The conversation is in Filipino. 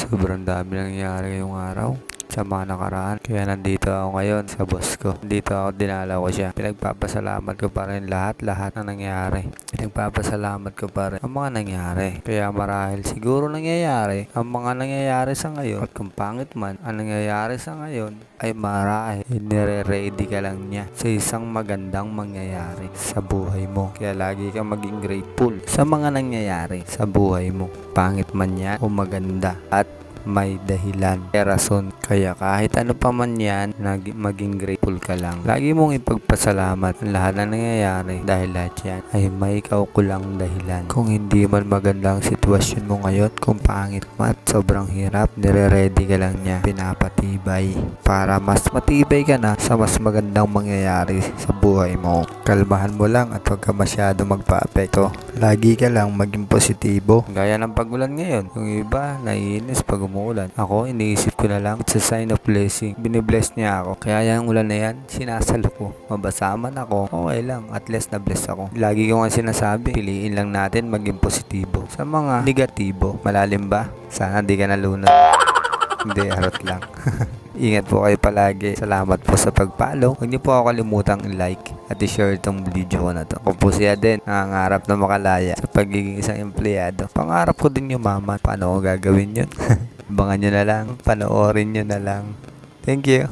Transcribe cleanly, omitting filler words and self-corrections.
Sobrang dami nangyayari ngayong araw sa mga nakaraan. Kaya nandito ako ngayon sa boss ko. Dito ako, dinala ko siya. Pinagpapasalamat ko pa rin lahat na nangyayari. Pinagpapasalamat ko pa rin ang mga nangyari. Kaya marahil siguro nangyayari ang mga nangyayari sa ngayon. At kung pangit man ang nangyayari sa ngayon, ay marahil nire-ready ka lang niya sa isang magandang mangyayari sa buhay mo. Kaya lagi kang maging grateful sa mga nangyayari sa buhay mo. Pangit man yan o maganda. At may dahilan, may rason. Kaya kahit ano pa man yan, maging grateful ka lang. Lagi mong ipagpasalamat ang lahat na nangyayari dahil lahat yan ay may kaukulang dahilan. Kung hindi man maganda ang sitwasyon mo ngayon, kung pangit man at sobrang hirap, nire-ready ka lang niya, pinapatibay para mas matibay ka na sa mas magandang mangyayari sa buhay mo. Kalmahan mo lang at huwag ka masyado magpa-apekto. Lagi ka lang maging positibo. Gaya ng pagulan ngayon, yung iba naiinis pag umuulan. Ako, iniisip ko na lang, it's a sign of blessing. Binibless niya ako. Kaya yung ulan na yan, sinasalo ko. Mabasa man ako, okay lang. At least na bless ako. Lagi ko nga sinasabi, piliin lang natin maging positibo. Sa mga negatibo, malalim ba? Sana di ka nalunod. Hindi, harot lang. Ingat po kayo palagi. Salamat po sa pag-follow. Huwag niyo po ako kalimutang i-like at i-share itong video ko na to. Ako po siya din, nangangarap na makalaya sa pagiging isang empleyado. Pangarap ko din yumaman. Paano ko gagawin yun? Abangan nyo na lang. Panoorin nyo na lang. Thank you.